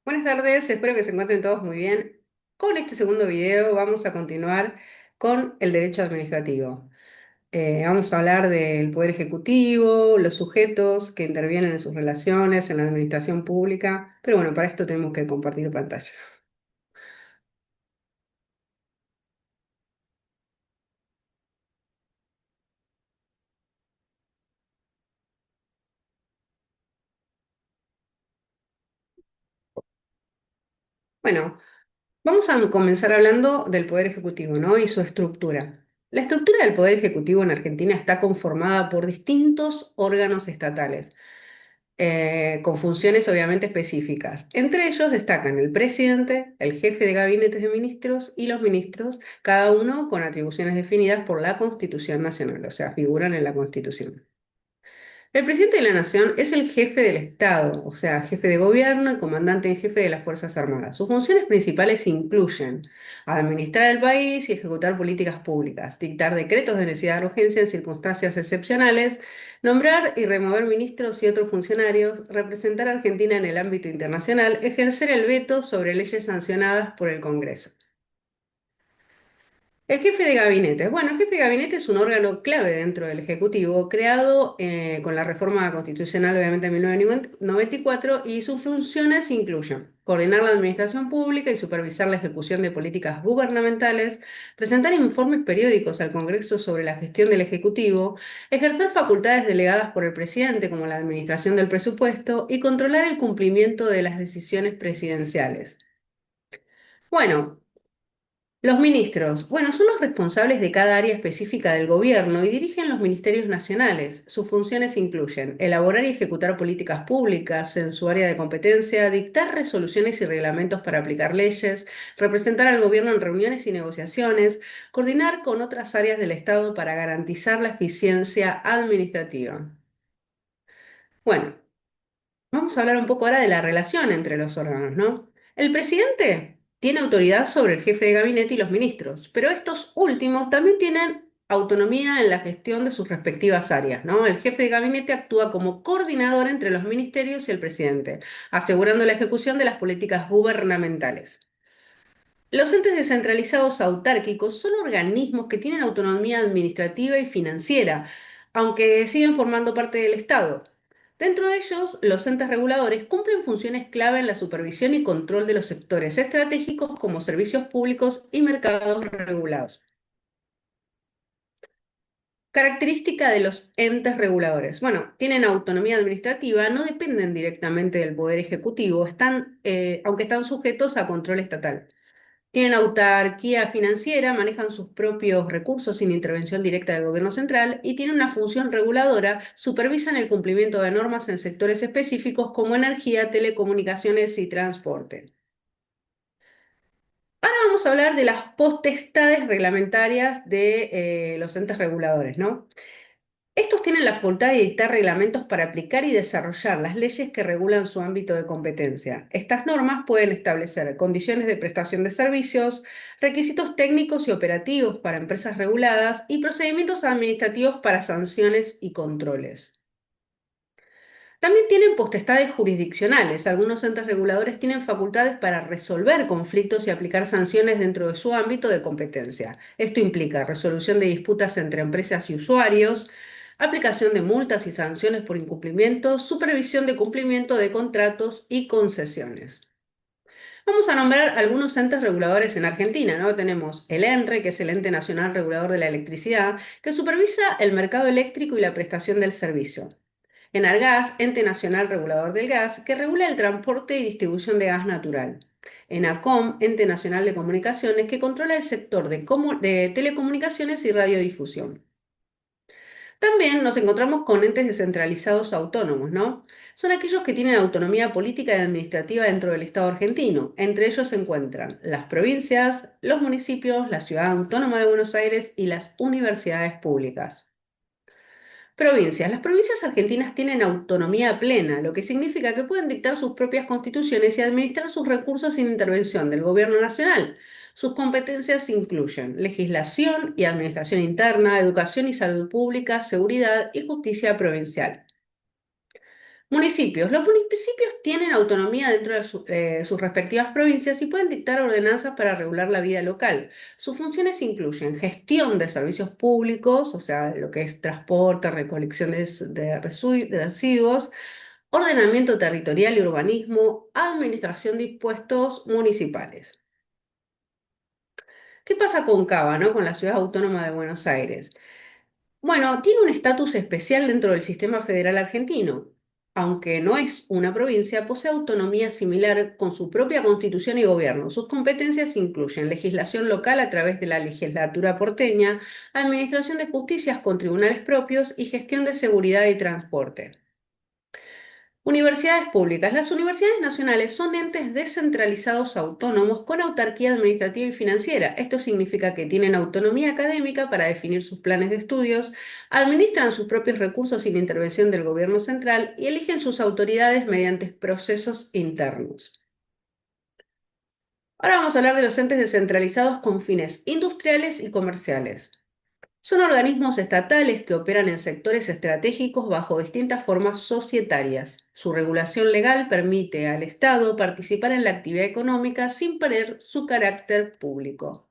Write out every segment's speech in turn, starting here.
Buenas tardes, espero que se encuentren todos muy bien. Con este segundo video vamos a continuar con el derecho administrativo. Vamos a hablar del poder ejecutivo, los sujetos que intervienen en sus relaciones, en la administración pública, pero bueno, para esto tenemos que compartir pantalla. Bueno, vamos a comenzar hablando del poder ejecutivo, ¿no? Y su estructura. La estructura del poder ejecutivo en Argentina está conformada por distintos órganos estatales con funciones obviamente específicas. Entre ellos destacan el presidente, el jefe de gabinetes de ministros y los ministros, cada uno con atribuciones definidas por la Constitución Nacional, o sea, figuran en la Constitución. El presidente de la Nación es el jefe del Estado, o sea, jefe de gobierno y comandante en jefe de las Fuerzas Armadas. Sus funciones principales incluyen administrar el país y ejecutar políticas públicas, dictar decretos de necesidad de urgencia en circunstancias excepcionales, nombrar y remover ministros y otros funcionarios, representar a Argentina en el ámbito internacional, ejercer el veto sobre leyes sancionadas por el Congreso. El jefe de gabinete. Bueno, el jefe de gabinete es un órgano clave dentro del Ejecutivo, creado con la reforma constitucional, obviamente, en 1994, y sus funciones incluyen coordinar la administración pública y supervisar la ejecución de políticas gubernamentales, presentar informes periódicos al Congreso sobre la gestión del Ejecutivo, ejercer facultades delegadas por el presidente, como la administración del presupuesto, y controlar el cumplimiento de las decisiones presidenciales. Bueno, los ministros, bueno, son los responsables de cada área específica del gobierno y dirigen los ministerios nacionales. Sus funciones incluyen elaborar y ejecutar políticas públicas en su área de competencia, dictar resoluciones y reglamentos para aplicar leyes, representar al gobierno en reuniones y negociaciones, coordinar con otras áreas del Estado para garantizar la eficiencia administrativa. Bueno, vamos a hablar un poco ahora de la relación entre los órganos, ¿no? El presidente tiene autoridad sobre el jefe de gabinete y los ministros, pero estos últimos también tienen autonomía en la gestión de sus respectivas áreas, ¿no? El jefe de gabinete actúa como coordinador entre los ministerios y el presidente, asegurando la ejecución de las políticas gubernamentales. Los entes descentralizados autárquicos son organismos que tienen autonomía administrativa y financiera, aunque siguen formando parte del Estado. Dentro de ellos, los entes reguladores cumplen funciones clave en la supervisión y control de los sectores estratégicos como servicios públicos y mercados regulados. Característica de los entes reguladores. Bueno, tienen autonomía administrativa, no dependen directamente del poder ejecutivo, aunque están sujetos a control estatal. Tienen autarquía financiera, manejan sus propios recursos sin intervención directa del gobierno central y tienen una función reguladora, supervisan el cumplimiento de normas en sectores específicos como energía, telecomunicaciones y transporte. Ahora vamos a hablar de las potestades reglamentarias de los entes reguladores, ¿no? Estos tienen la facultad de dictar reglamentos para aplicar y desarrollar las leyes que regulan su ámbito de competencia. Estas normas pueden establecer condiciones de prestación de servicios, requisitos técnicos y operativos para empresas reguladas y procedimientos administrativos para sanciones y controles. También tienen potestades jurisdiccionales. Algunos entes reguladores tienen facultades para resolver conflictos y aplicar sanciones dentro de su ámbito de competencia. Esto implica resolución de disputas entre empresas y usuarios, aplicación de multas y sanciones por incumplimiento, supervisión de cumplimiento de contratos y concesiones. Vamos a nombrar algunos entes reguladores en Argentina, ¿no? Tenemos el ENRE, que es el Ente Nacional Regulador de la Electricidad, que supervisa el mercado eléctrico y la prestación del servicio. Enargas, Ente Nacional Regulador del Gas, que regula el transporte y distribución de gas natural. ENACOM, Ente Nacional de Comunicaciones, que controla el sector de telecomunicaciones y radiodifusión. También nos encontramos con entes descentralizados autónomos, ¿no? Son aquellos que tienen autonomía política y administrativa dentro del Estado argentino. Entre ellos se encuentran las provincias, los municipios, la Ciudad Autónoma de Buenos Aires y las universidades públicas. Provincias. Las provincias argentinas tienen autonomía plena, lo que significa que pueden dictar sus propias constituciones y administrar sus recursos sin intervención del gobierno nacional. Sus competencias incluyen legislación y administración interna, educación y salud pública, seguridad y justicia provincial. Municipios. Los municipios tienen autonomía dentro de sus respectivas provincias y pueden dictar ordenanzas para regular la vida local. Sus funciones incluyen gestión de servicios públicos, o sea, lo que es transporte, recolección de residuos, ordenamiento territorial y urbanismo, administración de impuestos municipales. ¿Qué pasa con Cava, no? Con la Ciudad Autónoma de Buenos Aires. Bueno, tiene un estatus especial dentro del sistema federal argentino. Aunque no es una provincia, posee autonomía similar con su propia constitución y gobierno. Sus competencias incluyen legislación local a través de la legislatura porteña, administración de justicias con tribunales propios y gestión de seguridad y transporte. Universidades públicas. Las universidades nacionales son entes descentralizados autónomos con autarquía administrativa y financiera. Esto significa que tienen autonomía académica para definir sus planes de estudios, administran sus propios recursos sin intervención del gobierno central y eligen sus autoridades mediante procesos internos. Ahora vamos a hablar de los entes descentralizados con fines industriales y comerciales. Son organismos estatales que operan en sectores estratégicos bajo distintas formas societarias. Su regulación legal permite al Estado participar en la actividad económica sin perder su carácter público.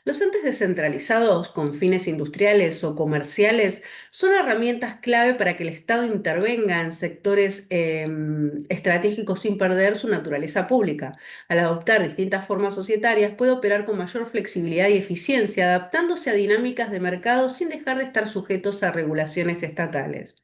Los entes descentralizados con fines industriales o comerciales son herramientas clave para que el Estado intervenga en sectores estratégicos sin perder su naturaleza pública. Al adoptar distintas formas societarias puede operar con mayor flexibilidad y eficiencia, adaptándose a dinámicas de mercado sin dejar de estar sujetos a regulaciones estatales.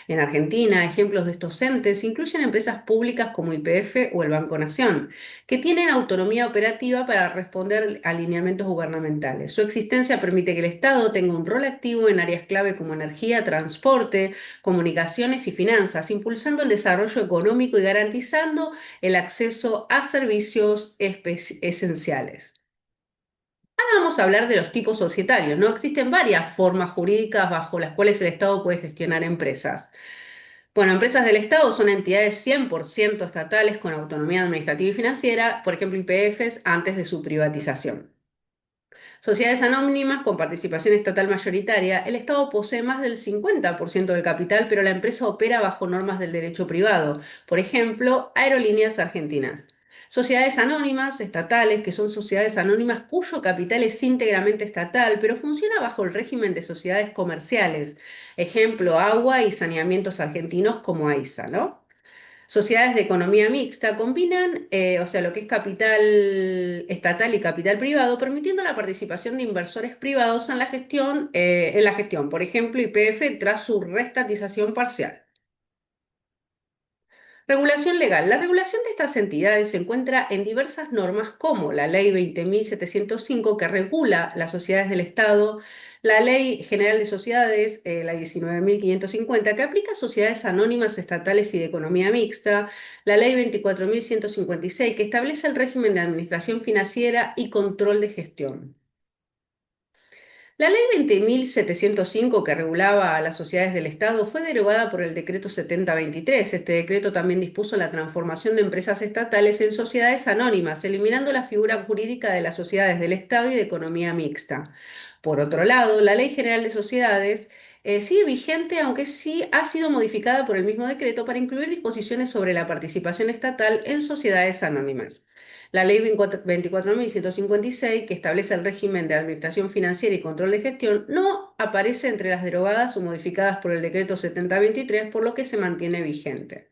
En Argentina, ejemplos de estos entes incluyen empresas públicas como YPF o el Banco Nación, que tienen autonomía operativa para responder a lineamientos gubernamentales. Su existencia permite que el Estado tenga un rol activo en áreas clave como energía, transporte, comunicaciones y finanzas, impulsando el desarrollo económico y garantizando el acceso a servicios esenciales. Ahora vamos a hablar de los tipos societarios, ¿no? Existen varias formas jurídicas bajo las cuales el Estado puede gestionar empresas. Bueno, empresas del Estado son entidades 100% estatales con autonomía administrativa y financiera, por ejemplo, YPFs, antes de su privatización. Sociedades anónimas con participación estatal mayoritaria, el Estado posee más del 50% del capital, pero la empresa opera bajo normas del derecho privado, por ejemplo, Aerolíneas Argentinas. Sociedades anónimas estatales, que son sociedades anónimas cuyo capital es íntegramente estatal, pero funciona bajo el régimen de sociedades comerciales. Ejemplo, Agua y Saneamientos Argentinos como AISA, ¿no? Sociedades de economía mixta combinan, o sea, lo que es capital estatal y capital privado, permitiendo la participación de inversores privados en la gestión, por ejemplo, YPF tras su restatización parcial. Regulación legal. La regulación de estas entidades se encuentra en diversas normas como la Ley 20.705 que regula las sociedades del Estado, la Ley General de Sociedades, la 19.550 que aplica a sociedades anónimas estatales y de economía mixta, la Ley 24.156 que establece el régimen de administración financiera y control de gestión. La ley 20.705 que regulaba a las sociedades del Estado fue derogada por el decreto 7023. Este decreto también dispuso la transformación de empresas estatales en sociedades anónimas, eliminando la figura jurídica de las sociedades del Estado y de economía mixta. Por otro lado, la Ley General de Sociedades sigue vigente, aunque sí ha sido modificada por el mismo decreto para incluir disposiciones sobre la participación estatal en sociedades anónimas. La Ley 24.156, que establece el régimen de administración financiera y control de gestión, no aparece entre las derogadas o modificadas por el decreto 7023, por lo que se mantiene vigente.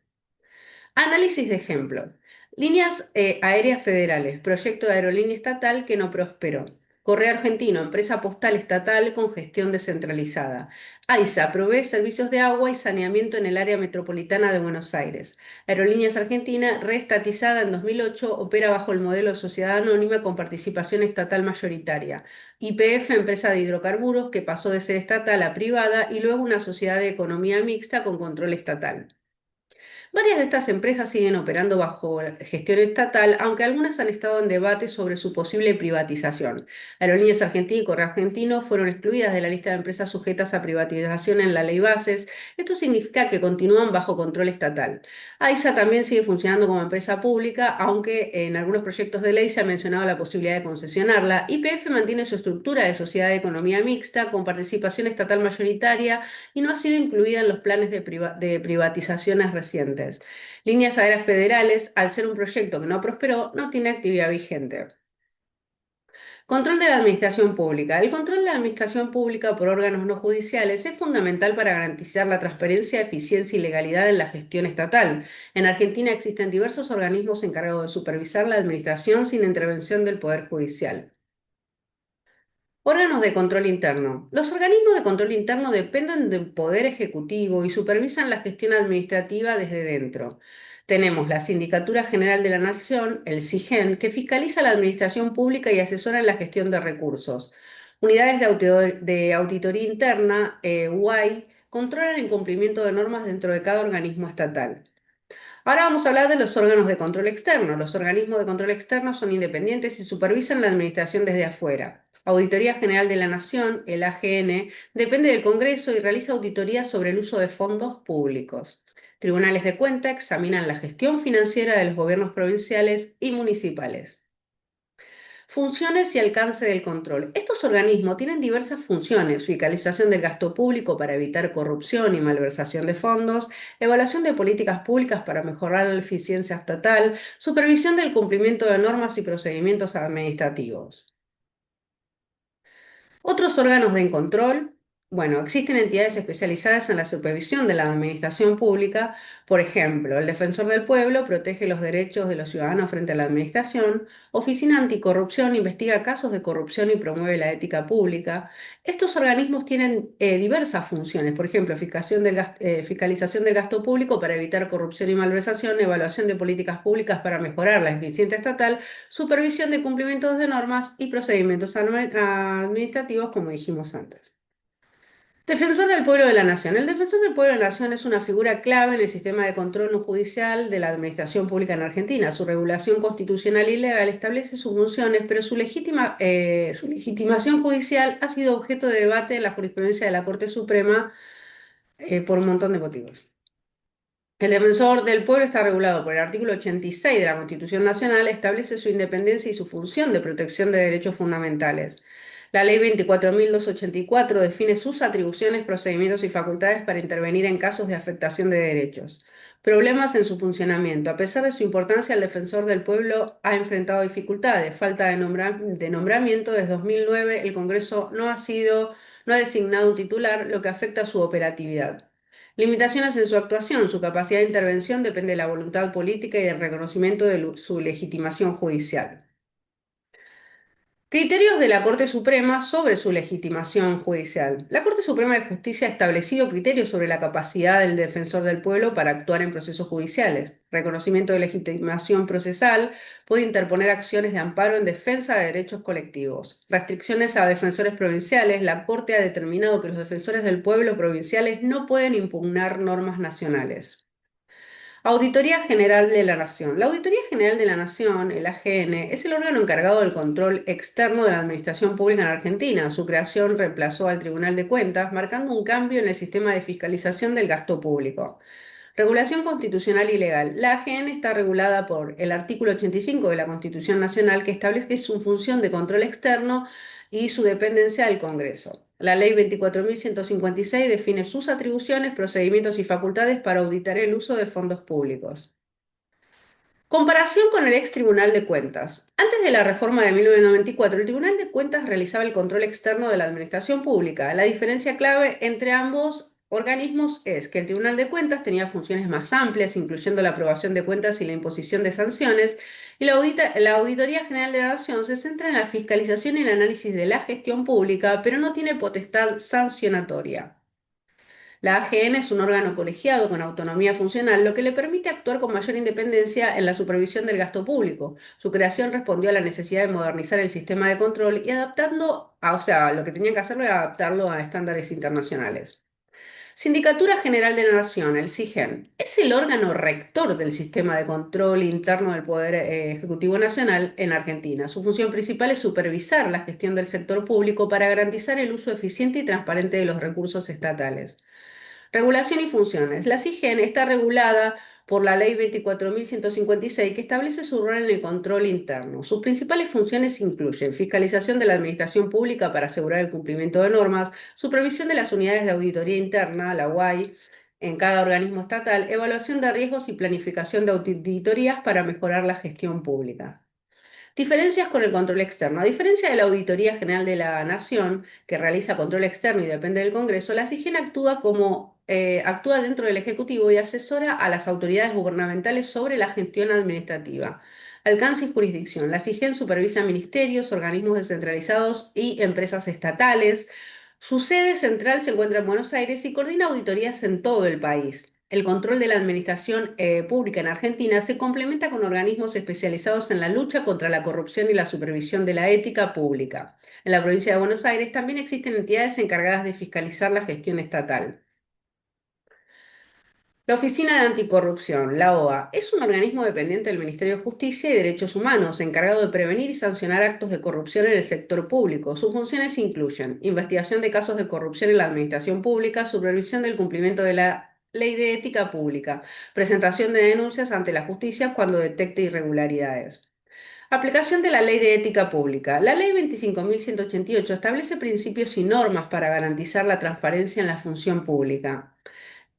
Análisis de ejemplo. Líneas aéreas federales, proyecto de aerolínea estatal que no prosperó. Correo Argentino, empresa postal estatal con gestión descentralizada. AISA provee servicios de agua y saneamiento en el área metropolitana de Buenos Aires. Aerolíneas Argentina, reestatizada en 2008, opera bajo el modelo de sociedad anónima con participación estatal mayoritaria. YPF, empresa de hidrocarburos que pasó de ser estatal a privada y luego una sociedad de economía mixta con control estatal. Varias de estas empresas siguen operando bajo gestión estatal, aunque algunas han estado en debate sobre su posible privatización. Aerolíneas Argentinas y Correo Argentino fueron excluidas de la lista de empresas sujetas a privatización en la Ley Bases. Esto significa que continúan bajo control estatal. AISA también sigue funcionando como empresa pública, aunque en algunos proyectos de ley se ha mencionado la posibilidad de concesionarla. YPF mantiene su estructura de sociedad de economía mixta con participación estatal mayoritaria y no ha sido incluida en los planes de privatizaciones recientes. Líneas Aéreas Federales, al ser un proyecto que no prosperó, no tiene actividad vigente. Control de la administración pública. El control de la administración pública por órganos no judiciales es fundamental para garantizar la transparencia, eficiencia y legalidad en la gestión estatal. En Argentina existen diversos organismos encargados de supervisar la administración sin intervención del Poder Judicial. Órganos de control interno. Los organismos de control interno dependen del Poder Ejecutivo y supervisan la gestión administrativa desde dentro. Tenemos la Sindicatura General de la Nación, el SIGEN, que fiscaliza la administración pública y asesora en la gestión de recursos. Unidades de auditoría interna, UAI, controlan el cumplimiento de normas dentro de cada organismo estatal. Ahora vamos a hablar de los órganos de control externo. Los organismos de control externo son independientes y supervisan la administración desde afuera. Auditoría General de la Nación, el AGN, depende del Congreso y realiza auditorías sobre el uso de fondos públicos. Tribunales de cuenta examinan la gestión financiera de los gobiernos provinciales y municipales. Funciones y alcance del control. Estos organismos tienen diversas funciones: fiscalización del gasto público para evitar corrupción y malversación de fondos, evaluación de políticas públicas para mejorar la eficiencia estatal, supervisión del cumplimiento de normas y procedimientos administrativos. Otros órganos de control. Bueno, existen entidades especializadas en la supervisión de la administración pública. Por ejemplo, el Defensor del Pueblo protege los derechos de los ciudadanos frente a la administración. Oficina Anticorrupción investiga casos de corrupción y promueve la ética pública. Estos organismos tienen diversas funciones. Por ejemplo, fiscalización del gasto público para evitar corrupción y malversación, evaluación de políticas públicas para mejorar la eficiencia estatal, supervisión de cumplimientos de normas y procedimientos administrativos, como dijimos antes. Defensor del Pueblo de la Nación. El Defensor del Pueblo de la Nación es una figura clave en el sistema de control no judicial de la administración pública en Argentina. Su regulación constitucional y legal establece sus funciones, pero su legitimación judicial ha sido objeto de debate en la jurisprudencia de la Corte Suprema por un montón de motivos. El defensor del pueblo está regulado por el artículo 86 de la Constitución Nacional, establece su independencia y su función de protección de derechos fundamentales. La Ley 24.284 define sus atribuciones, procedimientos y facultades para intervenir en casos de afectación de derechos. Problemas en su funcionamiento. A pesar de su importancia, el defensor del pueblo ha enfrentado dificultades. Falta de nombramiento. Desde 2009 el Congreso no ha designado un titular, lo que afecta a su operatividad. Limitaciones en su actuación. Su capacidad de intervención depende de la voluntad política y del reconocimiento de su legitimación judicial. Criterios de la Corte Suprema sobre su legitimación judicial. La Corte Suprema de Justicia ha establecido criterios sobre la capacidad del defensor del pueblo para actuar en procesos judiciales. Reconocimiento de legitimación procesal, puede interponer acciones de amparo en defensa de derechos colectivos. Restricciones a defensores provinciales. La Corte ha determinado que los defensores del pueblo provinciales no pueden impugnar normas nacionales. Auditoría General de la Nación. La Auditoría General de la Nación, el AGN, es el órgano encargado del control externo de la administración pública en Argentina. Su creación reemplazó al Tribunal de Cuentas, marcando un cambio en el sistema de fiscalización del gasto público. Regulación constitucional y legal. La AGN está regulada por el artículo 85 de la Constitución Nacional, que establece su función de control externo y su dependencia del Congreso. La Ley 24.156 define sus atribuciones, procedimientos y facultades para auditar el uso de fondos públicos. Comparación con el ex Tribunal de Cuentas. Antes de la reforma de 1994, el Tribunal de Cuentas realizaba el control externo de la administración pública. La diferencia clave entre ambos organismos es que el Tribunal de Cuentas tenía funciones más amplias, incluyendo la aprobación de cuentas y la imposición de sanciones, y la Auditoría General de la Nación se centra en la fiscalización y el análisis de la gestión pública, pero no tiene potestad sancionatoria. La AGN es un órgano colegiado con autonomía funcional, lo que le permite actuar con mayor independencia en la supervisión del gasto público. Su creación respondió a la necesidad de modernizar el sistema de control y lo que tenían que hacerlo era adaptarlo a estándares internacionales. Sindicatura General de la Nación, el SIGEN, es el órgano rector del sistema de control interno del Poder Ejecutivo Nacional en Argentina. Su función principal es supervisar la gestión del sector público para garantizar el uso eficiente y transparente de los recursos estatales. Regulación y funciones. La SIGEN está regulada por la Ley 24.156 que establece su rol en el control interno. Sus principales funciones incluyen fiscalización de la administración pública para asegurar el cumplimiento de normas, supervisión de las unidades de auditoría interna, la UAI, en cada organismo estatal, evaluación de riesgos y planificación de auditorías para mejorar la gestión pública. Diferencias con el control externo. A diferencia de la Auditoría General de la Nación, que realiza control externo y depende del Congreso, la SIGEN actúa dentro del Ejecutivo y asesora a las autoridades gubernamentales sobre la gestión administrativa. Alcance y jurisdicción. La SIGEN supervisa ministerios, organismos descentralizados y empresas estatales. Su sede central se encuentra en Buenos Aires y coordina auditorías en todo el país. El control de la administración pública en Argentina se complementa con organismos especializados en la lucha contra la corrupción y la supervisión de la ética pública. En la provincia de Buenos Aires también existen entidades encargadas de fiscalizar la gestión estatal. La Oficina de Anticorrupción, la OA, es un organismo dependiente del Ministerio de Justicia y Derechos Humanos, encargado de prevenir y sancionar actos de corrupción en el sector público. Sus funciones incluyen investigación de casos de corrupción en la administración pública, supervisión del cumplimiento de la Ley de Ética Pública, presentación de denuncias ante la justicia cuando detecte irregularidades. Aplicación de la Ley de Ética Pública. La Ley 25.188 establece principios y normas para garantizar la transparencia en la función pública.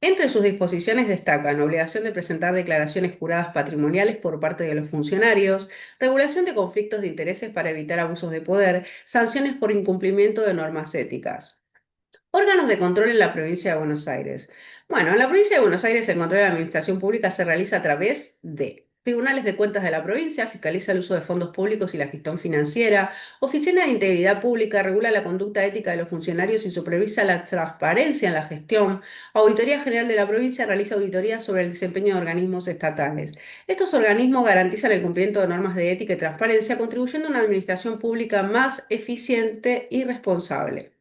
Entre sus disposiciones destacan obligación de presentar declaraciones juradas patrimoniales por parte de los funcionarios, regulación de conflictos de intereses para evitar abusos de poder, sanciones por incumplimiento de normas éticas. Órganos de control en la provincia de Buenos Aires. Bueno, en la provincia de Buenos Aires el control de la administración pública se realiza a través de tribunales de cuentas de la provincia, fiscaliza el uso de fondos públicos y la gestión financiera, oficina de integridad pública, regula la conducta ética de los funcionarios y supervisa la transparencia en la gestión, Auditoría General de la provincia realiza auditorías sobre el desempeño de organismos estatales. Estos organismos garantizan el cumplimiento de normas de ética y transparencia, contribuyendo a una administración pública más eficiente y responsable.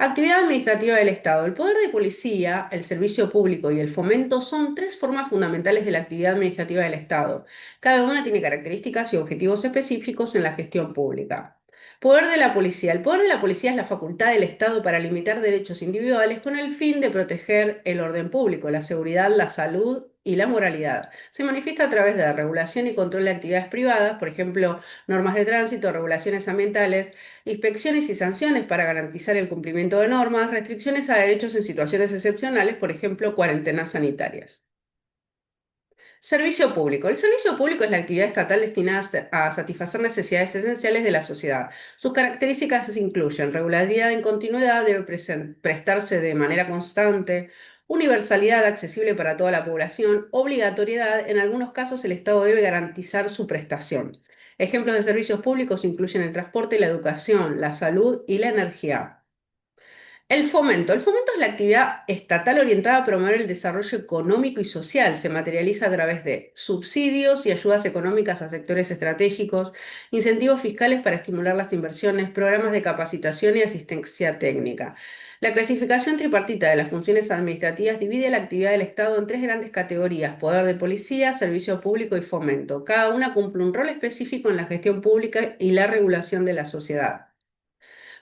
Actividad administrativa del Estado. El poder de policía, el servicio público y el fomento son tres formas fundamentales de la actividad administrativa del Estado. Cada una tiene características y objetivos específicos en la gestión pública. Poder de la policía. El poder de la policía es la facultad del Estado para limitar derechos individuales con el fin de proteger el orden público, la seguridad, la salud y la moralidad. Se manifiesta a través de la regulación y control de actividades privadas, por ejemplo, normas de tránsito, regulaciones ambientales, inspecciones y sanciones para garantizar el cumplimiento de normas, restricciones a derechos en situaciones excepcionales, por ejemplo, cuarentenas sanitarias. Servicio público. El servicio público es la actividad estatal destinada a satisfacer necesidades esenciales de la sociedad. Sus características incluyen regularidad en continuidad, debe prestarse de manera constante, universalidad accesible para toda la población, obligatoriedad, en algunos casos el Estado debe garantizar su prestación. Ejemplos de servicios públicos incluyen el transporte, la educación, la salud y la energía. El fomento. El fomento es la actividad estatal orientada a promover el desarrollo económico y social. Se materializa a través de subsidios y ayudas económicas a sectores estratégicos, incentivos fiscales para estimular las inversiones, programas de capacitación y asistencia técnica. La clasificación tripartita de las funciones administrativas divide la actividad del Estado en tres grandes categorías: poder de policía, servicio público y fomento. Cada una cumple un rol específico en la gestión pública y la regulación de la sociedad.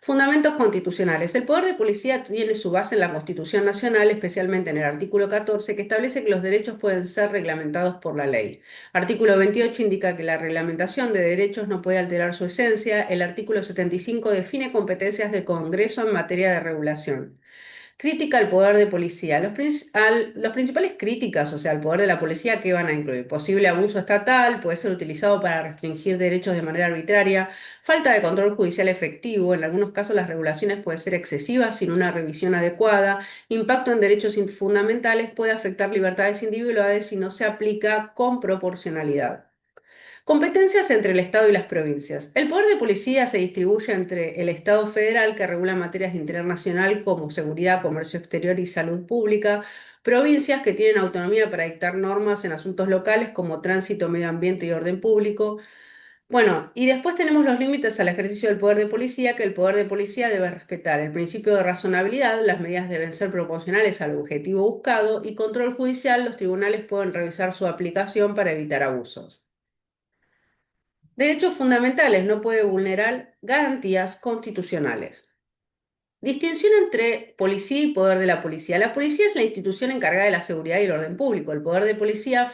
Fundamentos constitucionales. El poder de policía tiene su base en la Constitución Nacional, especialmente en el artículo 14, que establece que los derechos pueden ser reglamentados por la ley. Artículo 28 indica que la reglamentación de derechos no puede alterar su esencia. El artículo 75 define competencias del Congreso en materia de regulación. Crítica al poder de policía. Los principales críticas, o sea, al poder de la policía, ¿qué van a incluir? Posible abuso estatal, puede ser utilizado para restringir derechos de manera arbitraria, falta de control judicial efectivo, en algunos casos las regulaciones pueden ser excesivas sin una revisión adecuada, impacto en derechos fundamentales, puede afectar libertades individuales si no se aplica con proporcionalidad. Competencias entre el Estado y las provincias. El poder de policía se distribuye entre el Estado federal, que regula materias de interés nacional como seguridad, comercio exterior y salud pública, provincias que tienen autonomía para dictar normas en asuntos locales como tránsito, medio ambiente y orden público, Bueno, y después tenemos los límites al ejercicio del poder de policía, que el poder de policía debe respetar el principio de razonabilidad, las medidas deben ser proporcionales al objetivo buscado y control judicial, los tribunales pueden revisar su aplicación para evitar abusos. Derechos fundamentales, no puede vulnerar garantías constitucionales. Distinción entre policía y poder de la policía. La policía es la institución encargada de la seguridad y el orden público. El poder de policía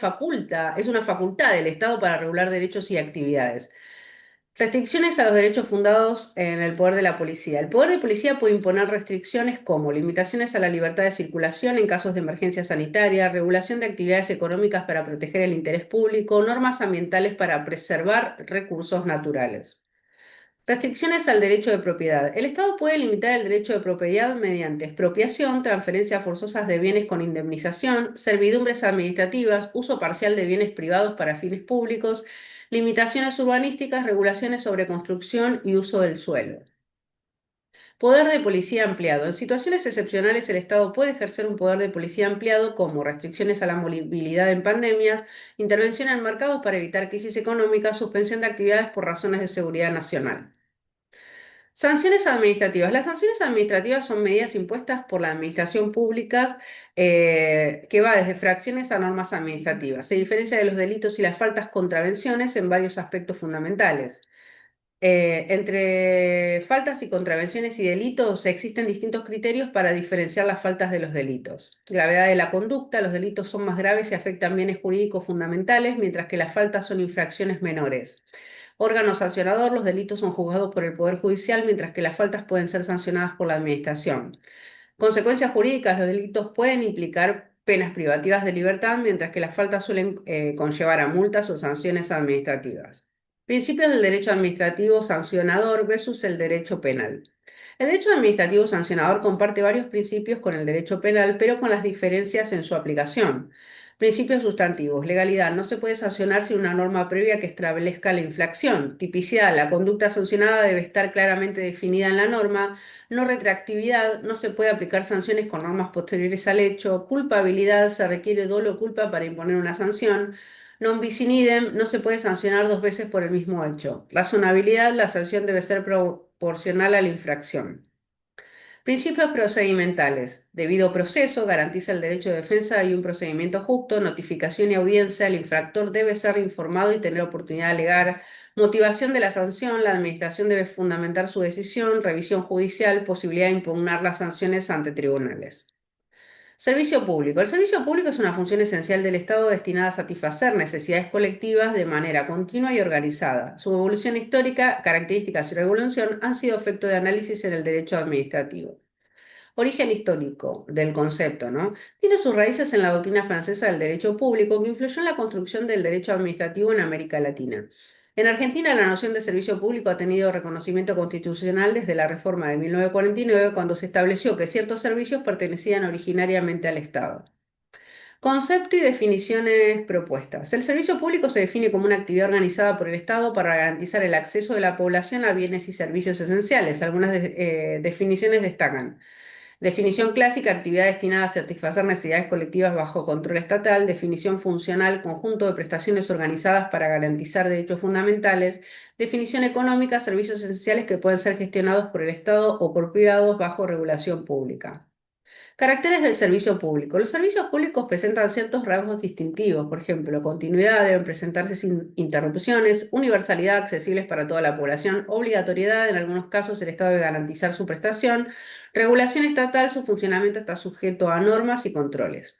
es una facultad del Estado para regular derechos y actividades. Restricciones a los derechos fundados en el poder de la policía. El poder de policía puede imponer restricciones como limitaciones a la libertad de circulación en casos de emergencia sanitaria, regulación de actividades económicas para proteger el interés público, normas ambientales para preservar recursos naturales. Restricciones al derecho de propiedad. El Estado puede limitar el derecho de propiedad mediante expropiación, transferencias forzosas de bienes con indemnización, servidumbres administrativas, uso parcial de bienes privados para fines públicos, limitaciones urbanísticas, regulaciones sobre construcción y uso del suelo. Poder de policía ampliado. En situaciones excepcionales, el Estado puede ejercer un poder de policía ampliado como restricciones a la movilidad en pandemias, intervención en mercados para evitar crisis económicas, suspensión de actividades por razones de seguridad nacional. Sanciones administrativas. Las sanciones administrativas son medidas impuestas por la administración pública que va desde fracciones a normas administrativas. Se diferencia de los delitos y las faltas contravenciones en varios aspectos fundamentales. Entre faltas y contravenciones y delitos existen distintos criterios para diferenciar las faltas de los delitos. Gravedad de la conducta, los delitos son más graves y afectan bienes jurídicos fundamentales, mientras que las faltas son infracciones menores. Órgano sancionador, los delitos son juzgados por el Poder Judicial, mientras que las faltas pueden ser sancionadas por la Administración. Consecuencias jurídicas, los delitos pueden implicar penas privativas de libertad, mientras que las faltas suelen conllevar a multas o sanciones administrativas. Principios del derecho administrativo sancionador versus el derecho penal. El derecho administrativo sancionador comparte varios principios con el derecho penal, pero con las diferencias en su aplicación. Principios sustantivos. Legalidad. No se puede sancionar sin una norma previa que establezca la infracción. Tipicidad. La conducta sancionada debe estar claramente definida en la norma. No retroactividad. No se puede aplicar sanciones con normas posteriores al hecho. Culpabilidad. Se requiere dolo o culpa para imponer una sanción. Non bis in idem. No se puede sancionar dos veces por el mismo hecho. Razonabilidad. La sanción debe ser proporcional a la infracción. Principios procedimentales. Debido proceso garantiza el derecho de defensa y un procedimiento justo, notificación y audiencia. El infractor debe ser informado y tener oportunidad de alegar. Motivación de la sanción. La administración debe fundamentar su decisión. Revisión judicial. Posibilidad de impugnar las sanciones ante tribunales. Servicio público. El servicio público es una función esencial del Estado destinada a satisfacer necesidades colectivas de manera continua y organizada. Su evolución histórica, características y regulación han sido objeto de análisis en el derecho administrativo. Origen histórico del concepto, ¿no? Tiene sus raíces en la doctrina francesa del derecho público que influyó en la construcción del derecho administrativo en América Latina. En Argentina, la noción de servicio público ha tenido reconocimiento constitucional desde la reforma de 1949, cuando se estableció que ciertos servicios pertenecían originariamente al Estado. Concepto y definiciones propuestas. El servicio público se define como una actividad organizada por el Estado para garantizar el acceso de la población a bienes y servicios esenciales. Algunas definiciones destacan. Definición clásica, actividad destinada a satisfacer necesidades colectivas bajo control estatal. Definición funcional, conjunto de prestaciones organizadas para garantizar derechos fundamentales. Definición económica, servicios esenciales que pueden ser gestionados por el Estado o por privados bajo regulación pública. Caracteres del servicio público. Los servicios públicos presentan ciertos rasgos distintivos, por ejemplo, continuidad, deben presentarse sin interrupciones, universalidad, accesibles para toda la población, obligatoriedad, en algunos casos el Estado debe garantizar su prestación, regulación estatal, su funcionamiento está sujeto a normas y controles.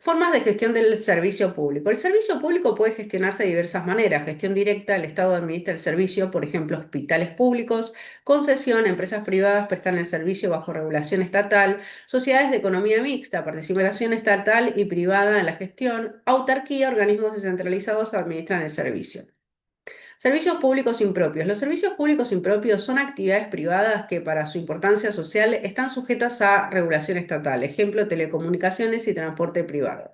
Formas de gestión del servicio público. El servicio público puede gestionarse de diversas maneras. Gestión directa, el Estado administra el servicio, por ejemplo, hospitales públicos. Concesión, empresas privadas prestan el servicio bajo regulación estatal. Sociedades de economía mixta, participación estatal y privada en la gestión. Autarquía, organismos descentralizados administran el servicio. Servicios públicos impropios. Los servicios públicos impropios son actividades privadas que para su importancia social están sujetas a regulación estatal, ejemplo, telecomunicaciones y transporte privado.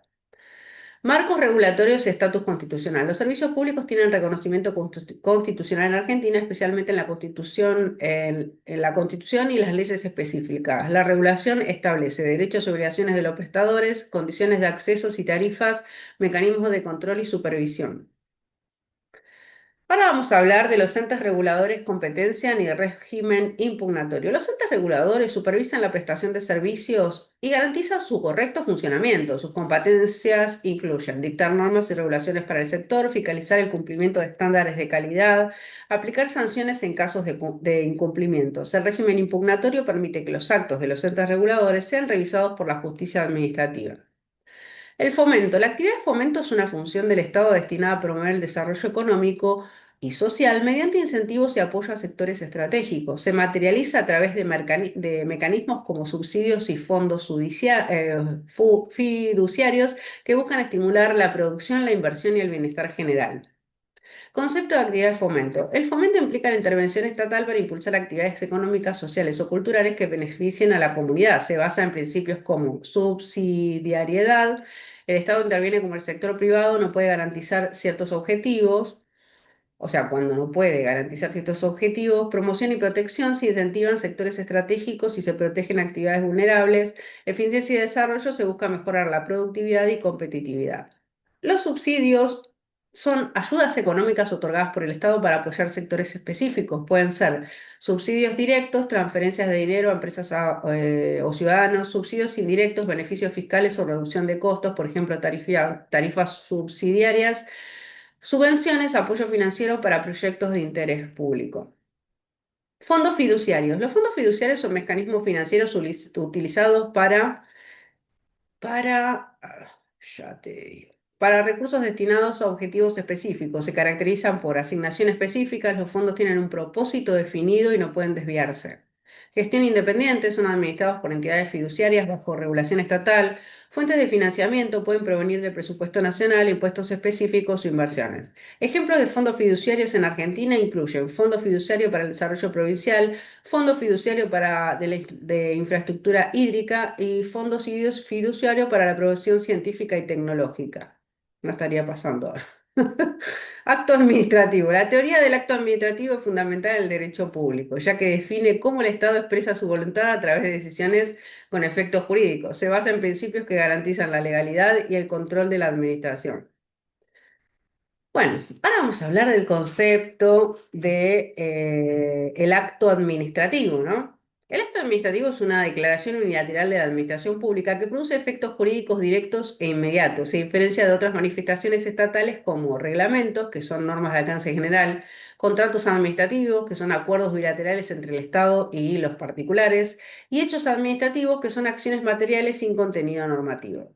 Marcos regulatorios y estatus constitucional. Los servicios públicos tienen reconocimiento constitucional en Argentina, especialmente en la en la Constitución y las leyes específicas. La regulación establece derechos y obligaciones de los prestadores, condiciones de accesos y tarifas, mecanismos de control y supervisión. Ahora vamos a hablar de los entes reguladores, competencia y régimen impugnatorio. Los entes reguladores supervisan la prestación de servicios y garantizan su correcto funcionamiento. Sus competencias incluyen dictar normas y regulaciones para el sector, fiscalizar el cumplimiento de estándares de calidad, aplicar sanciones en casos de incumplimientos. El régimen impugnatorio permite que los actos de los entes reguladores sean revisados por la justicia administrativa. El fomento. La actividad de fomento es una función del Estado destinada a promover el desarrollo económico y social mediante incentivos y apoyo a sectores estratégicos. Se materializa a través de mecanismos como subsidios y fondos fiduciarios que buscan estimular la producción, la inversión y el bienestar general. Concepto de actividad de fomento. El fomento implica la intervención estatal para impulsar actividades económicas, sociales o culturales que beneficien a la comunidad. Se basa en principios como subsidiariedad. El Estado interviene como el sector privado no puede garantizar ciertos objetivos. O sea, cuando no puede garantizar ciertos objetivos, promoción y protección se incentivan sectores estratégicos y se protegen actividades vulnerables, eficiencia y desarrollo se busca mejorar la productividad y competitividad. Los subsidios son ayudas económicas otorgadas por el Estado para apoyar sectores específicos. Pueden ser subsidios directos, transferencias de dinero a empresas o ciudadanos, subsidios indirectos, beneficios fiscales o reducción de costos, por ejemplo, tarifas subsidiarias, subvenciones, apoyo financiero para proyectos de interés público. Fondos fiduciarios. Los fondos fiduciarios son mecanismos financieros utilizados ya te digo, para recursos destinados a objetivos específicos. Se caracterizan por asignación específicas, los fondos tienen un propósito definido y no pueden desviarse. Gestión independiente, son administrados por entidades fiduciarias bajo regulación estatal. Fuentes de financiamiento pueden provenir del presupuesto nacional, impuestos específicos o inversiones. Ejemplos de fondos fiduciarios en Argentina incluyen Fondo Fiduciario para el Desarrollo Provincial, Fondo Fiduciario de Infraestructura Hídrica y Fondo Fiduciario para la Provisión Científica y Tecnológica. No estaría pasando ahora. Acto administrativo. La teoría del acto administrativo es fundamental en el derecho público, ya que define cómo el Estado expresa su voluntad a través de decisiones con efectos jurídicos. Se basa en principios que garantizan la legalidad y el control de la administración. Bueno, ahora vamos a hablar del concepto de el acto administrativo, ¿no? El acto administrativo es una declaración unilateral de la administración pública que produce efectos jurídicos directos e inmediatos. Se diferencia de otras manifestaciones estatales como reglamentos, que son normas de alcance general, contratos administrativos, que son acuerdos bilaterales entre el Estado y los particulares, y hechos administrativos, que son acciones materiales sin contenido normativo.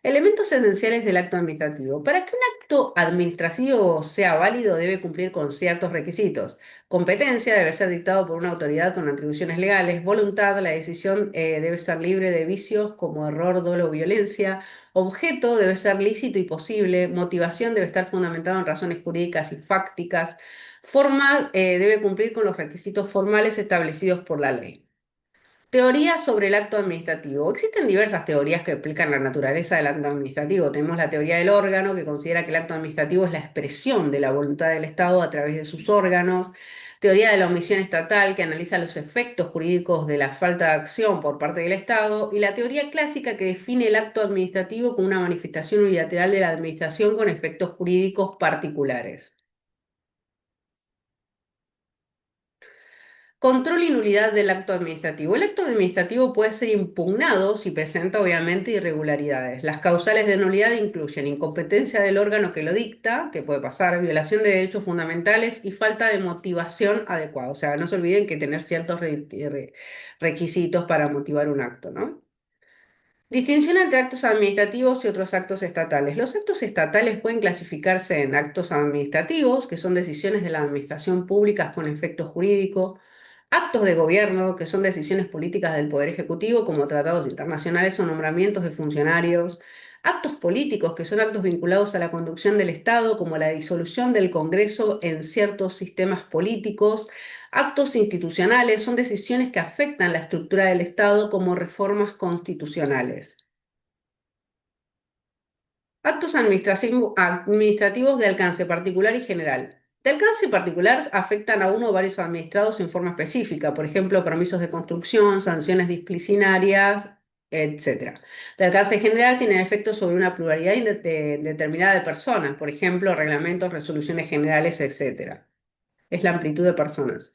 Elementos esenciales del acto administrativo. Para que un acto administrativo sea válido debe cumplir con ciertos requisitos. Competencia debe ser dictado por una autoridad con atribuciones legales. Voluntad, la decisión debe ser libre de vicios como error, dolo o violencia. Objeto debe ser lícito y posible. Motivación debe estar fundamentado en razones jurídicas y fácticas. Forma debe cumplir con los requisitos formales establecidos por la ley. Teoría sobre el acto administrativo. Existen diversas teorías que explican la naturaleza del acto administrativo. Tenemos la teoría del órgano, que considera que el acto administrativo es la expresión de la voluntad del Estado a través de sus órganos. Teoría de la omisión estatal, que analiza los efectos jurídicos de la falta de acción por parte del Estado. Y la teoría clásica, que define el acto administrativo como una manifestación unilateral de la administración con efectos jurídicos particulares. Control y nulidad del acto administrativo. El acto administrativo puede ser impugnado si presenta obviamente irregularidades. Las causales de nulidad incluyen incompetencia del órgano que lo dicta, que puede pasar, violación de derechos fundamentales y falta de motivación adecuada. O sea, no se olviden que tener ciertos requisitos para motivar un acto, ¿no? Distinción entre actos administrativos y otros actos estatales. Los actos estatales pueden clasificarse en actos administrativos, que son decisiones de la administración pública con efecto jurídico, actos de gobierno, que son decisiones políticas del Poder Ejecutivo, como tratados internacionales o nombramientos de funcionarios, actos políticos, que son actos vinculados a la conducción del Estado, como la disolución del Congreso en ciertos sistemas políticos. Actos institucionales son decisiones que afectan la estructura del Estado como reformas constitucionales. Actos administrativos de alcance particular y general. De alcance particular afectan a uno o varios administrados en forma específica, por ejemplo, permisos de construcción, sanciones disciplinarias. etcétera. De alcance general tienen efectos sobre una pluralidad determinada de personas, por ejemplo, reglamentos, resoluciones generales, etcétera. Es la amplitud de personas.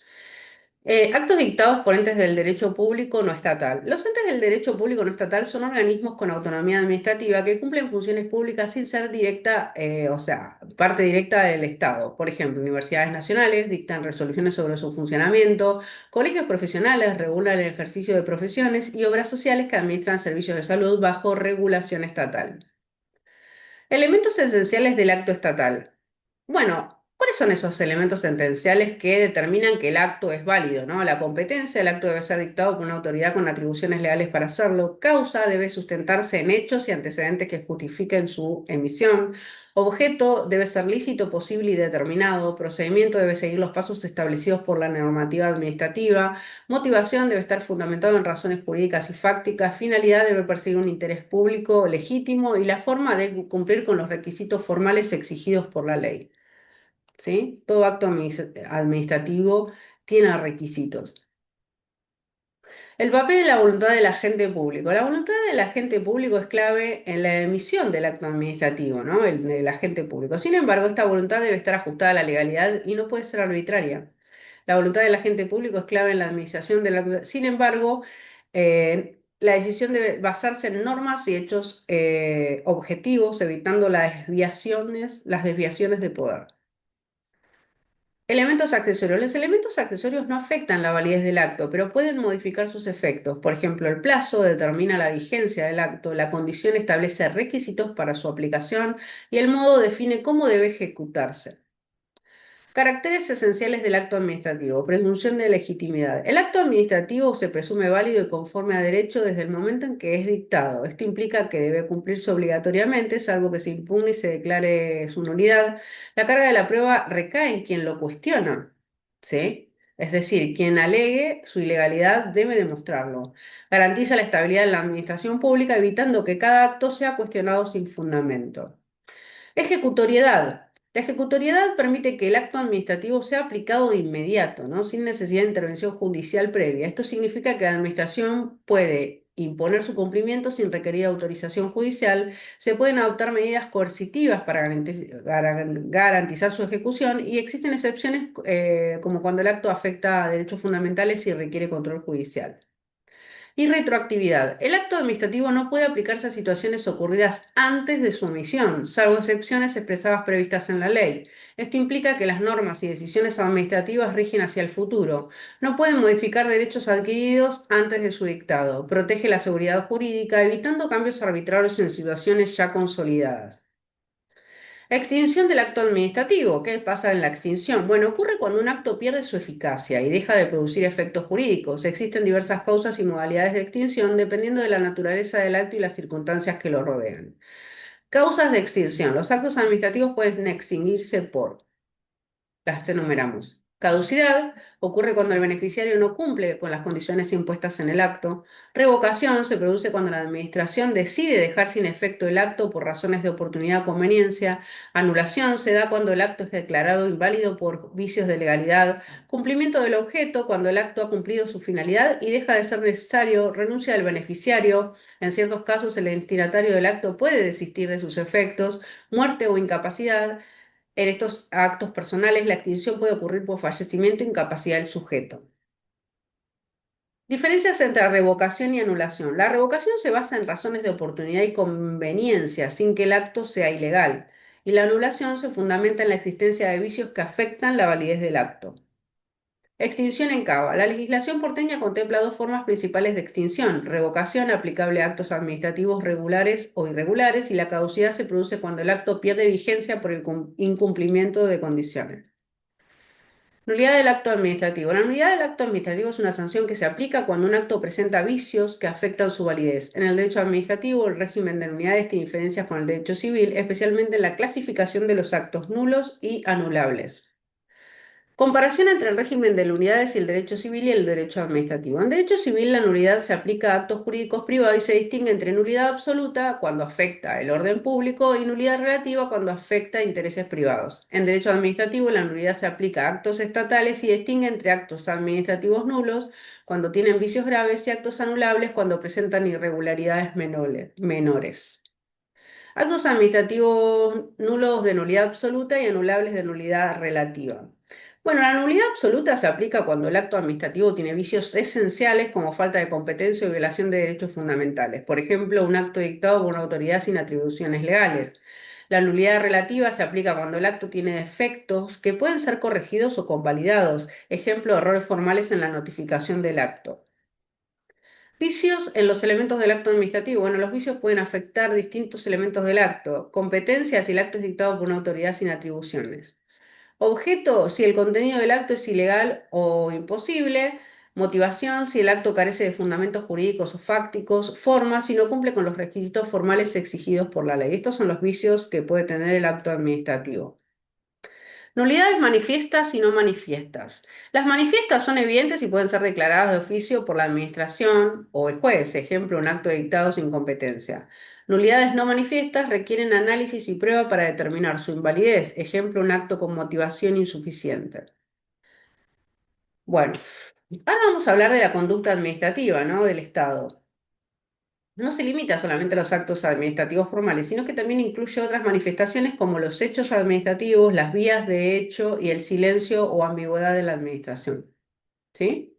Actos dictados por entes del derecho público no estatal. Los entes del derecho público no estatal son organismos con autonomía administrativa que cumplen funciones públicas sin ser directa, o sea, parte directa del Estado. Por ejemplo, universidades nacionales dictan resoluciones sobre su funcionamiento, colegios profesionales regulan el ejercicio de profesiones y obras sociales que administran servicios de salud bajo regulación estatal. Elementos esenciales del acto estatal. Bueno, ¿cuáles son esos elementos sentenciales que determinan que el acto es válido, ¿no? La competencia, el acto debe ser dictado por una autoridad con atribuciones legales para hacerlo. Causa debe sustentarse en hechos y antecedentes que justifiquen su emisión. Objeto debe ser lícito, posible y determinado. Procedimiento debe seguir los pasos establecidos por la normativa administrativa. Motivación debe estar fundamentado en razones jurídicas y fácticas. Finalidad debe perseguir un interés público legítimo y la forma de cumplir con los requisitos formales exigidos por la ley. ¿Sí? Todo acto administrativo tiene requisitos. El papel de la voluntad del agente público. La voluntad del agente público es clave en la emisión del acto administrativo, ¿no? El del agente público. Sin embargo, esta voluntad debe estar ajustada a la legalidad y no puede ser arbitraria. La voluntad del agente público es clave en la administración del acto. Sin embargo, la decisión debe basarse en normas y hechos objetivos, evitando las desviaciones de poder. Elementos accesorios. Los elementos accesorios no afectan la validez del acto, pero pueden modificar sus efectos. Por ejemplo, el plazo determina la vigencia del acto, la condición establece requisitos para su aplicación y el modo define cómo debe ejecutarse. Caracteres esenciales del acto administrativo. Presunción de legitimidad. El acto administrativo se presume válido y conforme a derecho desde el momento en que es dictado. Esto implica que debe cumplirse obligatoriamente, salvo que se impugne y se declare su nulidad. La carga de la prueba recae en quien lo cuestiona, ¿sí? Es decir, quien alegue su ilegalidad debe demostrarlo. Garantiza la estabilidad de la administración pública, evitando que cada acto sea cuestionado sin fundamento. Ejecutoriedad. La ejecutoriedad permite que el acto administrativo sea aplicado de inmediato, ¿no? Sin necesidad de intervención judicial previa. Esto significa que la administración puede imponer su cumplimiento sin requerir autorización judicial. Se pueden adoptar medidas coercitivas para garantizar su ejecución y existen excepciones como cuando el acto afecta a derechos fundamentales y requiere control judicial. Y retroactividad. El acto administrativo no puede aplicarse a situaciones ocurridas antes de su emisión, salvo excepciones expresadas previstas en la ley. Esto implica que las normas y decisiones administrativas rigen hacia el futuro. No pueden modificar derechos adquiridos antes de su dictado. Protege la seguridad jurídica, evitando cambios arbitrarios en situaciones ya consolidadas. Extinción del acto administrativo. ¿Qué pasa en la extinción? Bueno, ocurre cuando un acto pierde su eficacia y deja de producir efectos jurídicos. Existen diversas causas y modalidades de extinción dependiendo de la naturaleza del acto y las circunstancias que lo rodean. Causas de extinción. Los actos administrativos pueden extinguirse por las enumeramos. Caducidad ocurre cuando el beneficiario no cumple con las condiciones impuestas en el acto. Revocación se produce cuando la administración decide dejar sin efecto el acto por razones de oportunidad o conveniencia. Anulación se da cuando el acto es declarado inválido por vicios de legalidad. Cumplimiento del objeto cuando el acto ha cumplido su finalidad y deja de ser necesario. Renuncia del beneficiario. En ciertos casos el destinatario del acto puede desistir de sus efectos. Muerte o incapacidad. En estos actos personales, la extinción puede ocurrir por fallecimiento o incapacidad del sujeto. Diferencias entre revocación y anulación. La revocación se basa en razones de oportunidad y conveniencia, sin que el acto sea ilegal, y la anulación se fundamenta en la existencia de vicios que afectan la validez del acto. Extinción en cava. La legislación porteña contempla dos formas principales de extinción: revocación aplicable a actos administrativos regulares o irregulares, y la caducidad se produce cuando el acto pierde vigencia por el incumplimiento de condiciones. Nulidad del acto administrativo. La nulidad del acto administrativo es una sanción que se aplica cuando un acto presenta vicios que afectan su validez. En el derecho administrativo, el régimen de nulidades tiene diferencias con el derecho civil, especialmente en la clasificación de los actos nulos y anulables. Comparación entre el régimen de nulidades y el derecho civil y el derecho administrativo. En derecho civil, la nulidad se aplica a actos jurídicos privados y se distingue entre nulidad absoluta cuando afecta el orden público y nulidad relativa cuando afecta intereses privados. En derecho administrativo, la nulidad se aplica a actos estatales y distingue entre actos administrativos nulos cuando tienen vicios graves y actos anulables cuando presentan irregularidades menores. Actos administrativos nulos de nulidad absoluta y anulables de nulidad relativa. Bueno, la nulidad absoluta se aplica cuando el acto administrativo tiene vicios esenciales como falta de competencia o violación de derechos fundamentales. Por ejemplo, un acto dictado por una autoridad sin atribuciones legales. La nulidad relativa se aplica cuando el acto tiene defectos que pueden ser corregidos o convalidados. Ejemplo, errores formales en la notificación del acto. Vicios en los elementos del acto administrativo. Bueno, los vicios pueden afectar distintos elementos del acto. Competencia si el acto es dictado por una autoridad sin atribuciones. Objeto si el contenido del acto es ilegal o imposible. Motivación si el acto carece de fundamentos jurídicos o fácticos. Forma si no cumple con los requisitos formales exigidos por la ley. Estos son los vicios que puede tener el acto administrativo. Nulidades manifiestas y no manifiestas. Las manifiestas son evidentes y pueden ser declaradas de oficio por la administración o el juez, ejemplo, un acto dictado sin competencia. Nulidades no manifiestas requieren análisis y prueba para determinar su invalidez, ejemplo, un acto con motivación insuficiente. Bueno, ahora vamos a hablar de la conducta administrativa, ¿no? Del Estado. No se limita solamente a los actos administrativos formales, sino que también incluye otras manifestaciones como los hechos administrativos, las vías de hecho y el silencio o ambigüedad de la administración. ¿Sí?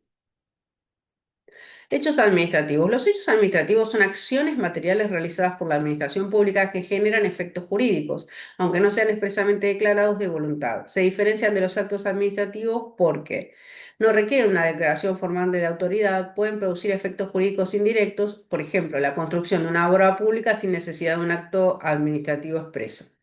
Hechos administrativos. Los hechos administrativos son acciones materiales realizadas por la administración pública que generan efectos jurídicos, aunque no sean expresamente declarados de voluntad. Se diferencian de los actos administrativos porque no requieren una declaración formal de la autoridad, pueden producir efectos jurídicos indirectos, por ejemplo, la construcción de una obra pública sin necesidad de un acto administrativo expreso.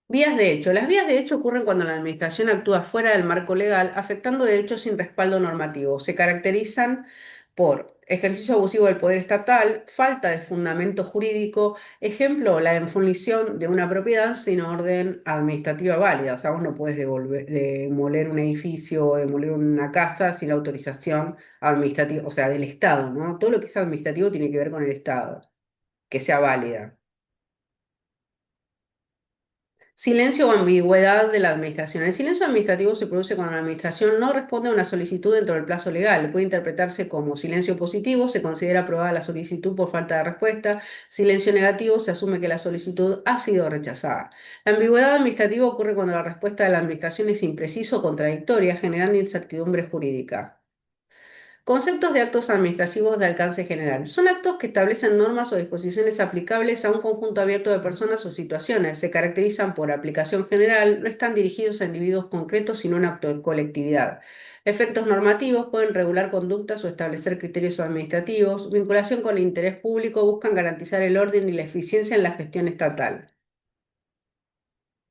Vías de hecho. Las vías de hecho ocurren cuando la administración actúa fuera del marco legal, afectando derechos sin respaldo normativo. Se caracterizan por ejercicio abusivo del poder estatal, falta de fundamento jurídico, ejemplo, la defolición de una propiedad sin orden administrativa válida. O sea, vos no puedes demoler un edificio o demoler una casa sin autorización administrativa, o sea, del Estado, ¿no? Todo lo que es administrativo tiene que ver con el Estado, que sea válida. Silencio o ambigüedad de la administración. El silencio administrativo se produce cuando la administración no responde a una solicitud dentro del plazo legal. Puede interpretarse como silencio positivo, se considera aprobada la solicitud por falta de respuesta. Silencio negativo, se asume que la solicitud ha sido rechazada. La ambigüedad administrativa ocurre cuando la respuesta de la administración es imprecisa o contradictoria, generando incertidumbre jurídica. Conceptos de actos administrativos de alcance general. Son actos que establecen normas o disposiciones aplicables a un conjunto abierto de personas o situaciones. Se caracterizan por aplicación general, no están dirigidos a individuos concretos, sino a un acto de colectividad. Efectos normativos pueden regular conductas o establecer criterios administrativos. Vinculación con el interés público buscan garantizar el orden y la eficiencia en la gestión estatal.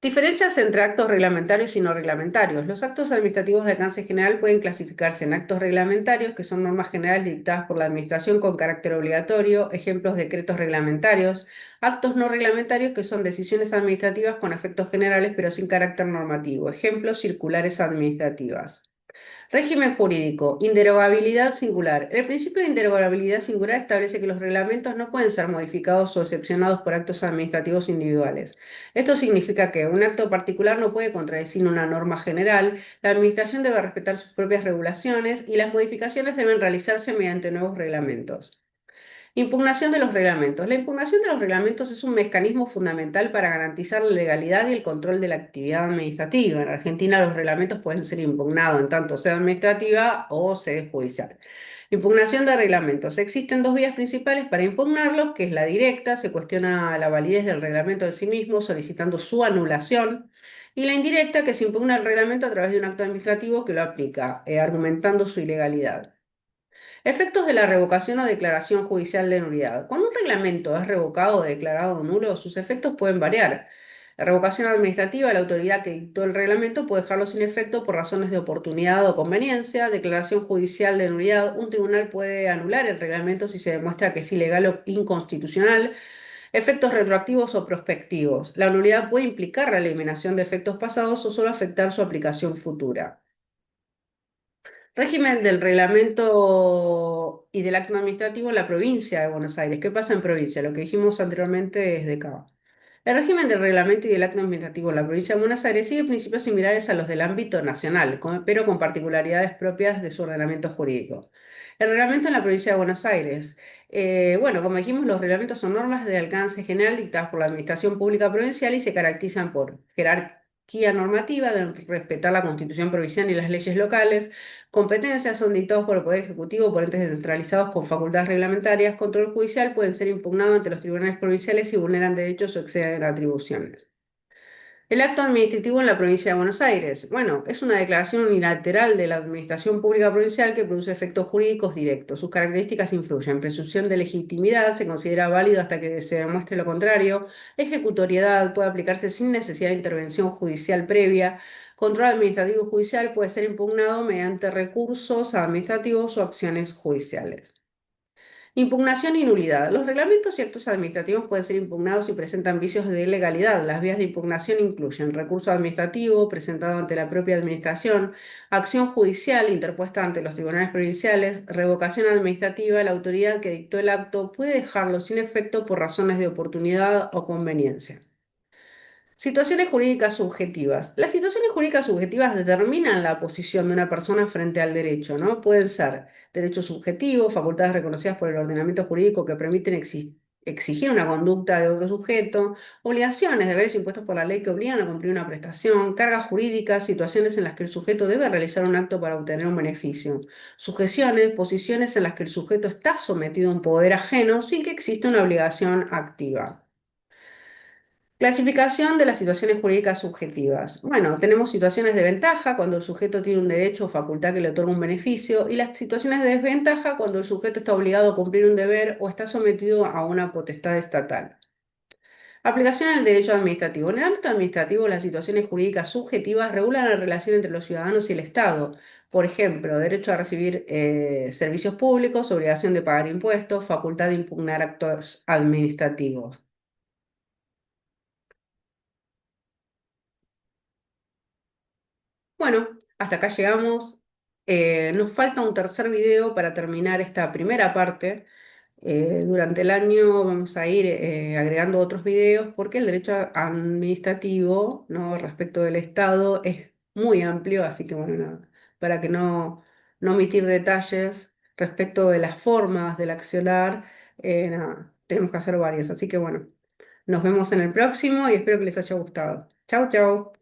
Diferencias entre actos reglamentarios y no reglamentarios. Los actos administrativos de alcance general pueden clasificarse en actos reglamentarios, que son normas generales dictadas por la Administración con carácter obligatorio, ejemplos decretos reglamentarios, actos no reglamentarios, que son decisiones administrativas con efectos generales pero sin carácter normativo, ejemplos circulares administrativas. Régimen jurídico. Inderogabilidad singular. El principio de inderogabilidad singular establece que los reglamentos no pueden ser modificados o excepcionados por actos administrativos individuales. Esto significa que un acto particular no puede contradecir una norma general, la Administración debe respetar sus propias regulaciones y las modificaciones deben realizarse mediante nuevos reglamentos. Impugnación de los reglamentos. La impugnación de los reglamentos es un mecanismo fundamental para garantizar la legalidad y el control de la actividad administrativa. En Argentina los reglamentos pueden ser impugnados en tanto sede administrativa o sede judicial. Impugnación de reglamentos. Existen dos vías principales para impugnarlos, que es la directa, se cuestiona la validez del reglamento en sí mismo, solicitando su anulación, y la indirecta, que se impugna el reglamento a través de un acto administrativo que lo aplica, argumentando su ilegalidad. Efectos de la revocación o declaración judicial de nulidad. Cuando un reglamento es revocado o declarado nulo, sus efectos pueden variar. La revocación administrativa, la autoridad que dictó el reglamento puede dejarlo sin efecto por razones de oportunidad o conveniencia. Declaración judicial de nulidad, un tribunal puede anular el reglamento si se demuestra que es ilegal o inconstitucional. Efectos retroactivos o prospectivos. La nulidad puede implicar la eliminación de efectos pasados o solo afectar su aplicación futura. Régimen del reglamento y del acto administrativo en la provincia de Buenos Aires. ¿Qué pasa en provincia? Lo que dijimos anteriormente es de acá. El régimen del reglamento y del acto administrativo en la provincia de Buenos Aires sigue principios similares a los del ámbito nacional, pero con particularidades propias de su ordenamiento jurídico. El reglamento en la provincia de Buenos Aires. Bueno, como dijimos, los reglamentos son normas de alcance general dictadas por la Administración Pública Provincial y se caracterizan por jerarquía normativa, de respetar la Constitución provincial y las leyes locales. Competencias son dictados por el Poder Ejecutivo por entes descentralizados con facultades reglamentarias. Control judicial pueden ser impugnados ante los tribunales provinciales si vulneran derechos o exceden atribuciones. El acto administrativo en la provincia de Buenos Aires. Bueno, es una declaración unilateral de la Administración Pública Provincial que produce efectos jurídicos directos. Sus características influyen. Presunción de legitimidad, se considera válido hasta que se demuestre lo contrario. Ejecutoriedad, puede aplicarse sin necesidad de intervención judicial previa. Control administrativo judicial puede ser impugnado mediante recursos administrativos o acciones judiciales. Impugnación y nulidad. Los reglamentos y actos administrativos pueden ser impugnados si presentan vicios de legalidad. Las vías de impugnación incluyen recurso administrativo presentado ante la propia administración, acción judicial interpuesta ante los tribunales provinciales, revocación administrativa. La autoridad que dictó el acto puede dejarlo sin efecto por razones de oportunidad o conveniencia. Situaciones jurídicas subjetivas. Las situaciones jurídicas subjetivas determinan la posición de una persona frente al derecho, ¿no? Pueden ser derechos subjetivos, facultades reconocidas por el ordenamiento jurídico que permiten exigir una conducta de otro sujeto, obligaciones, deberes impuestos por la ley que obligan a cumplir una prestación, cargas jurídicas, situaciones en las que el sujeto debe realizar un acto para obtener un beneficio, sujeciones, posiciones en las que el sujeto está sometido a un poder ajeno sin que exista una obligación activa. Clasificación de las situaciones jurídicas subjetivas. Bueno, tenemos situaciones de ventaja cuando el sujeto tiene un derecho o facultad que le otorga un beneficio y las situaciones de desventaja cuando el sujeto está obligado a cumplir un deber o está sometido a una potestad estatal. Aplicación al derecho administrativo. En el ámbito administrativo, las situaciones jurídicas subjetivas regulan la relación entre los ciudadanos y el Estado. Por ejemplo, derecho a recibir servicios públicos, obligación de pagar impuestos, facultad de impugnar actos administrativos. Bueno, hasta acá llegamos. Nos falta un tercer video para terminar esta primera parte. Durante el año vamos a ir agregando otros videos porque el derecho administrativo, ¿no? Respecto del Estado es muy amplio, así que bueno, nada, para que no omitir detalles respecto de las formas del accionar, nada, tenemos que hacer varios. Así que bueno, nos vemos en el próximo y espero que les haya gustado. Chau, chau.